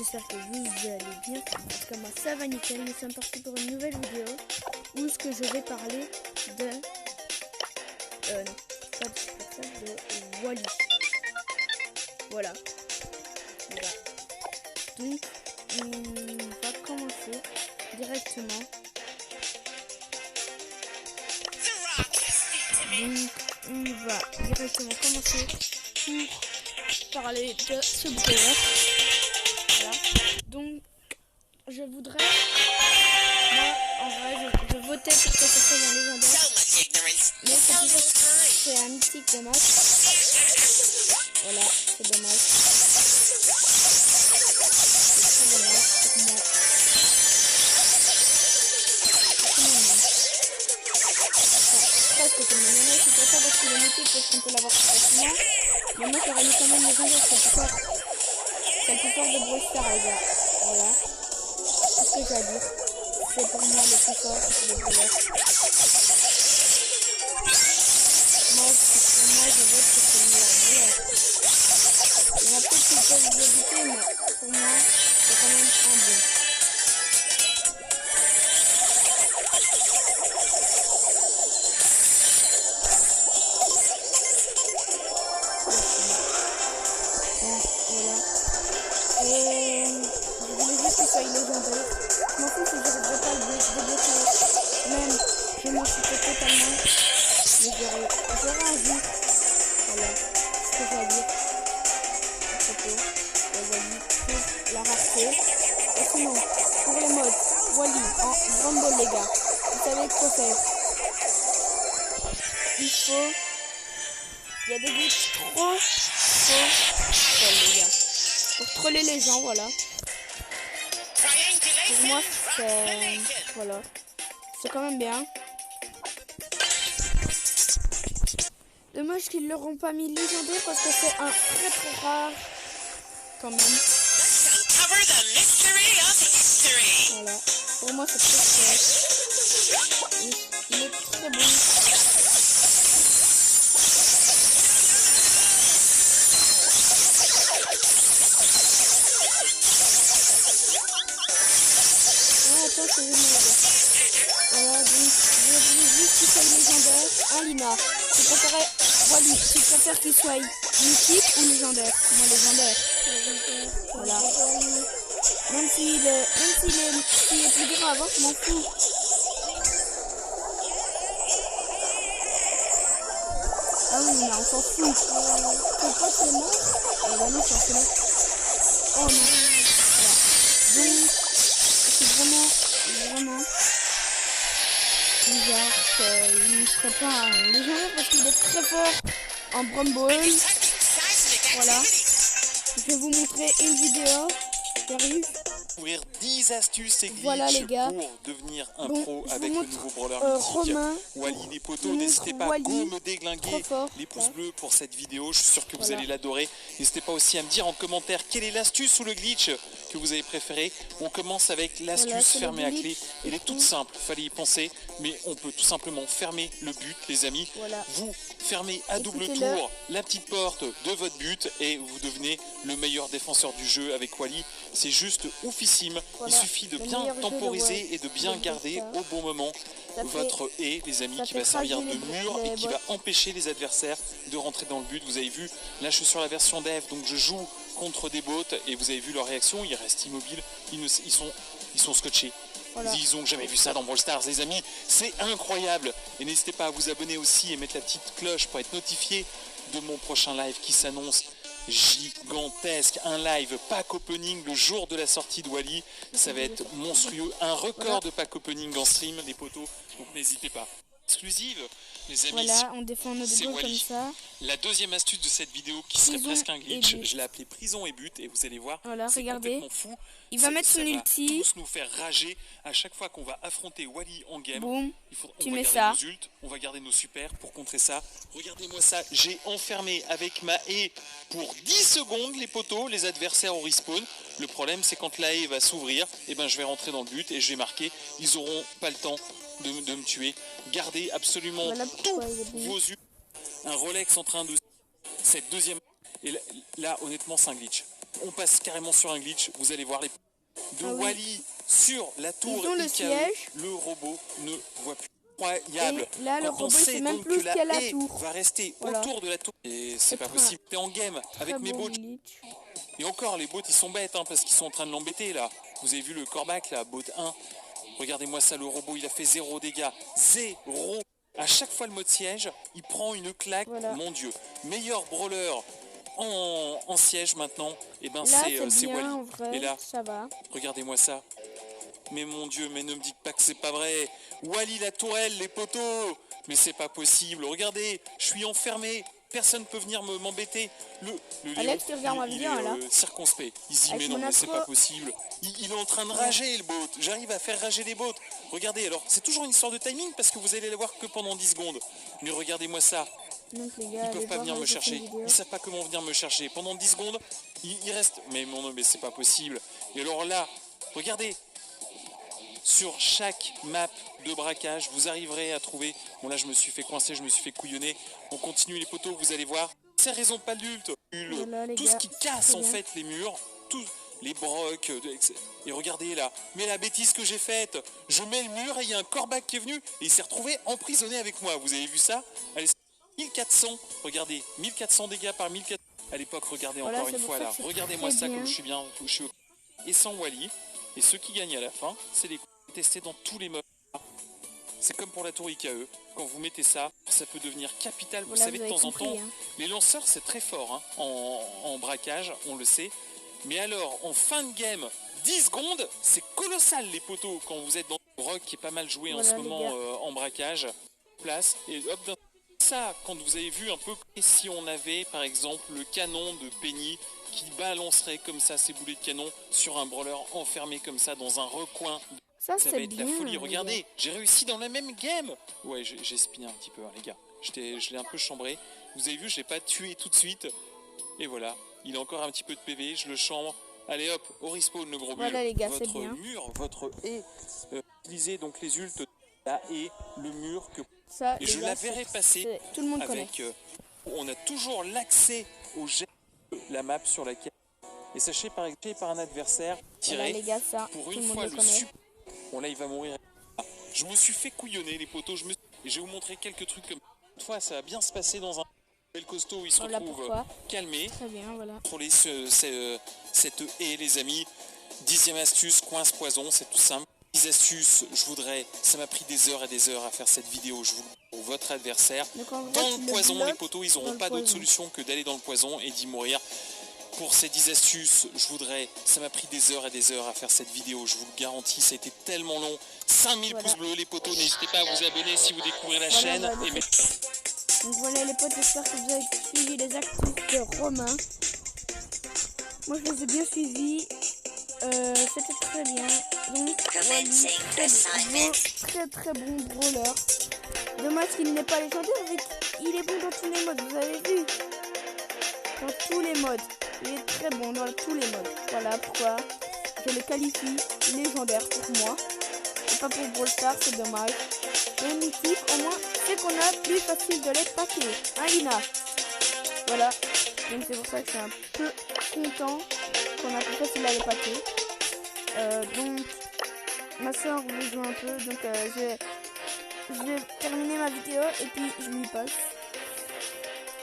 j'espère que vous allez bien. En tout cas moi ça va nickel, nous sommes partis pour une nouvelle vidéo où ce que je vais parler de... non, pas de Supercell, de Wall-E. Voilà. Donc on va commencer directement. Donc on va directement commencer pour parler de ce brouillard. Voilà. Donc je voudrais, moi en vrai je votais pour que ça soit dans les légendaire, mais c'est un mythique dommage. Voilà, c'est dommage. C'est très dommage pour moi. Presque tout le monde. C'est pour ça parce qu'il est mythique, parce qu'on peut l'avoir plus facilement. Mais moi j'aurais mis quand même légendaire, c'est le plus fort de Brawl Stars, les gars. Voilà. C'est ce que j'ai à dire. C'est pour moi le plus fort de Brawl Stars. Moi je vote que c'est le meilleur. Il y en a peut-être qui peuvent le douter, mais pour moi c'est quand même un bon. Je voulais juste qu'il soit légendaire. Je m'en fous si je ne devrais pas le débloquer. Même, je m'en foutais totalement. Mais j'aurais envie. Voilà, ce que j'ai à dire à propos de Wall-E pour la rareté. Et sinon, pour les modes, Wall-E en Rumble, les gars, vous savez quoi faire. Il y a des buts trop les gars. Pour troller les gens, voilà. Pour moi, c'est... Voilà. C'est quand même bien. Dommage qu'ils l'auront pas mis légendaire parce que c'est un très rare quand même. Voilà. Pour moi, c'est très il est très bon. Voilà, donc je voulais juste qu'il soit légendaire. Un Lina. Tu préférais Wall-E, tu préfères qu'il soit mythique ou légendaire? Moi légendaire. Voilà. Même s'il est plus dur à avoir, je m'en fous. Ah oui, mais on s'en fout. Pourquoi c'est mort? Bah non, c'est mort. Oh non. Voilà. Donc, c'est vraiment bizarre qu'il ne serait pas légendaire parce qu'il est très fort en Bramble. Voilà. Je vais vous montrer une vidéo qui arrive. Découvrir 10 astuces et glitches voilà, les gars. pour devenir un bon, pro avec le nouveau brawler mythique Wall-E. Les potos, n'hésitez pas à me déglinguer les pouces bleus pour cette vidéo, je suis sûr que vous allez l'adorer. N'hésitez pas aussi à me dire en commentaire quelle est l'astuce ou le glitch que vous avez préféré. On commence avec l'astuce fermée à clé. Elle est toute simple, fallait y penser, mais on peut tout simplement fermer le but, les amis. Vous fermez à double tour la petite porte de votre but et vous devenez le meilleur défenseur du jeu avec Wall-E. C'est juste oufissime. Il suffit de bien temporiser et de bien garder au bon moment votre haie, les amis, qui va servir de mur et qui va empêcher les adversaires de rentrer dans le but. Vous avez vu, là je suis sur la version dev, donc je joue contre des bots et vous avez vu leur réaction, ils restent immobiles, ils sont scotchés. Ils ont jamais vu ça dans Brawl Stars, les amis, c'est incroyable. Et n'hésitez pas à vous abonner aussi et mettre la petite cloche pour être notifié de mon prochain live qui s'annonce gigantesque, un live pack opening le jour de la sortie de Wall-E. Ça va être monstrueux, un record de pack opening en stream, les potos, donc n'hésitez pas. Exclusive, les amis, voilà, on défend notre goal comme ça. La deuxième astuce de cette vidéo qui serait presque un glitch, je l'ai appelé prison et but et vous allez voir, voilà, c'est complètement fou. Il va mettre son ulti. Tous nous faire rager à chaque fois qu'on va affronter Wall-E en game. Boum, on va garder nos ults, on va garder nos super pour contrer ça. Regardez-moi ça, j'ai enfermé avec ma haie pour 10 secondes les poteaux, les adversaires au respawn. Le problème c'est quand la haie va s'ouvrir, et ben je vais rentrer dans le but et je vais marquer. Ils auront pas le temps de me tuer. Gardez absolument tous vos ults. Un Rolex en train de... Cette deuxième... Et là honnêtement c'est un glitch. On passe carrément sur un glitch. Vous allez voir les de Wally sur la tour le IKE. siège. Le robot ne voit plus. Incroyable. Et là, le robot, il sait même plus qu'à la tour. Va rester autour de la tour. Et c'est pas possible. T'es en game avec mes bots. Et encore, les bots, ils sont bêtes, hein, parce qu'ils sont en train de l'embêter, là. Vous avez vu le corbac, là, bot 1. Regardez-moi ça, le robot, il a fait 0 dégâts. 0. À chaque fois, le mode siège, il prend une claque. Mon Dieu. Meilleur brawler en siège, maintenant. Et ben, c'est Wally. Et là, ça va. Regardez-moi ça. Mais mon Dieu, mais ne me dites pas que c'est pas vrai. Wally la tourelle, les poteaux. Mais c'est pas possible. Regardez, je suis enfermé. Personne peut venir m'embêter. Le Alex, tu regardes ma vidéo là. Circonspect. Il se dit mais non, mais c'est pas possible. Il est en train de rager le bot. J'arrive à faire rager les bots. Regardez, alors c'est toujours une histoire de timing parce que vous allez les voir que pendant 10 secondes. Mais regardez-moi ça. Donc, les gars, ils peuvent pas venir me chercher. Ils savent pas comment venir me chercher. Pendant 10 secondes, il reste. Mais non, mais c'est pas possible. Et alors là, regardez. Sur chaque map de braquage, vous arriverez à trouver... Bon là, je me suis fait coincer, je me suis fait couillonner. On continue les poteaux, vous allez voir. C'est raison pas d'adulte. Tout ce qui casse en fait les murs, tous les brocs. Et regardez là. Mais la bêtise que j'ai faite. Je mets le mur et il y a un corbac qui est venu. Et il s'est retrouvé emprisonné avec moi. Vous avez vu ça? Allez, 1400. Regardez, 1400 dégâts par 1400. À l'époque, regardez encore une fois là. Regardez-moi ça comme je suis bien. Et sans Wally. Et ceux qui gagnent à la fin, c'est les testés dans tous les modes. C'est comme pour la tour IKE. Quand vous mettez ça, ça peut devenir capital. Vous savez, de temps en temps, les lanceurs, c'est très fort hein, en braquage, on le sait. Mais alors, en fin de game, 10 secondes, c'est colossal les poteaux. Quand vous êtes dans le rock qui est pas mal joué en ce moment en braquage, place, et hop, ça, quand vous avez vu un peu, si on avait par exemple le canon de Penny qui balancerait comme ça ses boulets de canon sur un brawler enfermé comme ça dans un recoin. Ça va être la folie. Regardez, j'ai réussi dans la même game. Ouais, j'ai spiné un petit peu, hein, les gars. Je l'ai un peu chambré. Vous avez vu, je l'ai pas tué tout de suite. Et voilà, il a encore un petit peu de PV, je le chambre. Allez hop, au respawn le gros bulle. Voilà les gars, votre mur, votre haie. Utilisez donc les ults, la haie, le mur que... Ça, et je la verrai passer tout le monde avec... on a toujours l'accès au jet de la map sur laquelle... Et sachez par un adversaire tiré les gars, ça, pour une fois le super... Bon là il va mourir. Je me suis fait couillonner les poteaux. Et je vais vous montrer quelques trucs comme une fois ça va bien se passer dans un bel costaud où il se retrouve calmé. Très bien, voilà. Pour cette haie les amis. 10e astuce, coince poison, c'est tout simple. 10 astuces, je voudrais, ça m'a pris des heures et des heures à faire cette vidéo, je vous le dis pour votre adversaire. Dans le poison, les poteaux, ils n'auront pas d'autre solution que d'aller dans le poison et d'y mourir. Pour ces 10 astuces, je voudrais, ça m'a pris des heures et des heures à faire cette vidéo, je vous le garantis, ça a été tellement long. 5000 pouces bleus les potos, n'hésitez pas à vous abonner si vous découvrez la chaîne. Donc voilà les potes, j'espère que vous avez suivi les astuces de Romain. Moi je les ai bien suivis, c'était très bien. Donc Wally, très bon brawler. Dommage qu'il n'ait pas légendaire, vu qu'il est bon dans tous les modes, vous avez vu. Dans tous les modes. Il est très bon dans tous les modes. Voilà pourquoi je le qualifie légendaire pour moi. Et pas pour Brawl Stars, c'est dommage. Mais mythique, au moins, c'est qu'on a plus facile de les paquer. Hein, Lina? Voilà. Donc c'est pour ça que je suis un peu content qu'on a plus facile à les paquer. Donc, ma soeur vous joue un peu. Donc, je vais terminer ma vidéo et puis je lui passe.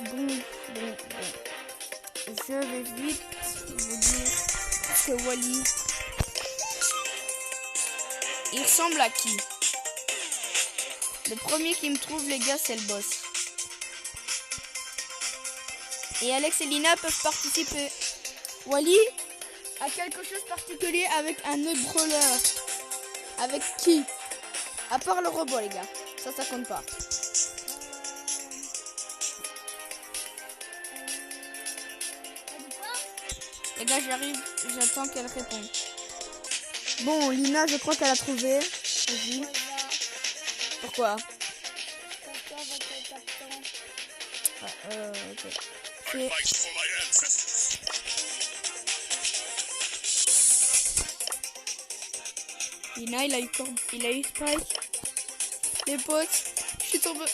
Bon. Je vais vite vous dire que Wally, il ressemble à qui? Le premier qui me trouve, les gars, c'est le boss. Et Alex et Lina peuvent participer. Wally a quelque chose de particulier avec un autre brawler. Avec qui? À part le robot, les gars. Ça compte pas. Les gars, j'arrive, j'attends qu'elle réponde. Bon, Lina, je crois qu'elle a trouvé. Vas-y. Pourquoi? Ok. Lina, il a eu Spike. Les potes, je suis tombé.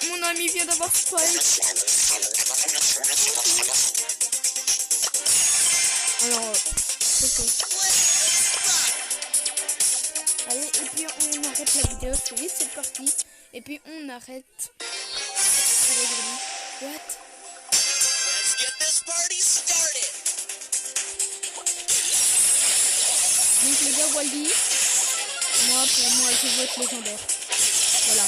Mon ami vient d'avoir Spike. Alors, c'est ça. Allez, et puis on arrête la vidéo. Oui, c'est parti. Et puis on arrête. Pour aujourd'hui. What? Let's get this party started. Donc les gars, Wally. Pour moi, je vote légendaire. Voilà.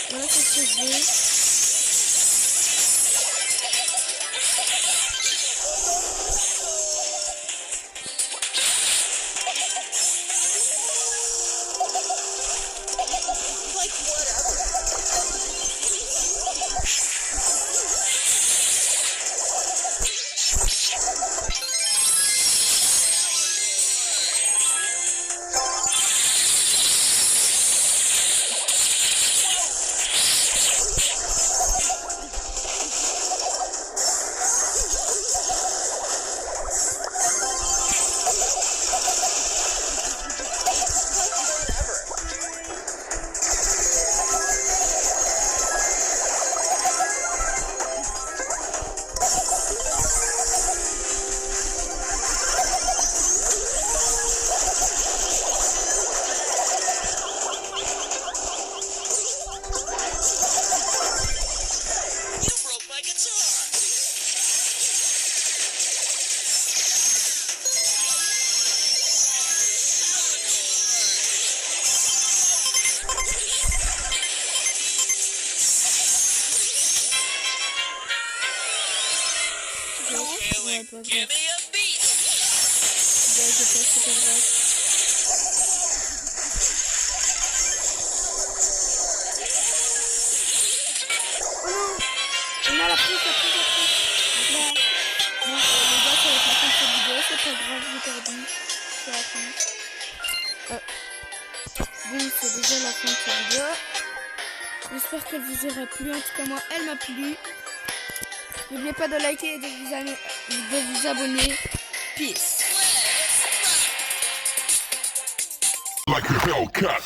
Voilà, c'est ce que je veux. Give me a beat. C'est pas grave. Oh non! On a la prise. Là. Bon, les gars, ça va être la fin de cette vidéo. C'est pas grave, j'ai perdu. C'est la fin. Bon, c'est déjà la fin de cette vidéo. J'espère qu'elle vous aura plu. En tout cas, moi, elle m'a plu. N'oubliez pas de liker et de vous abonner. Peace. Like a Hellcat.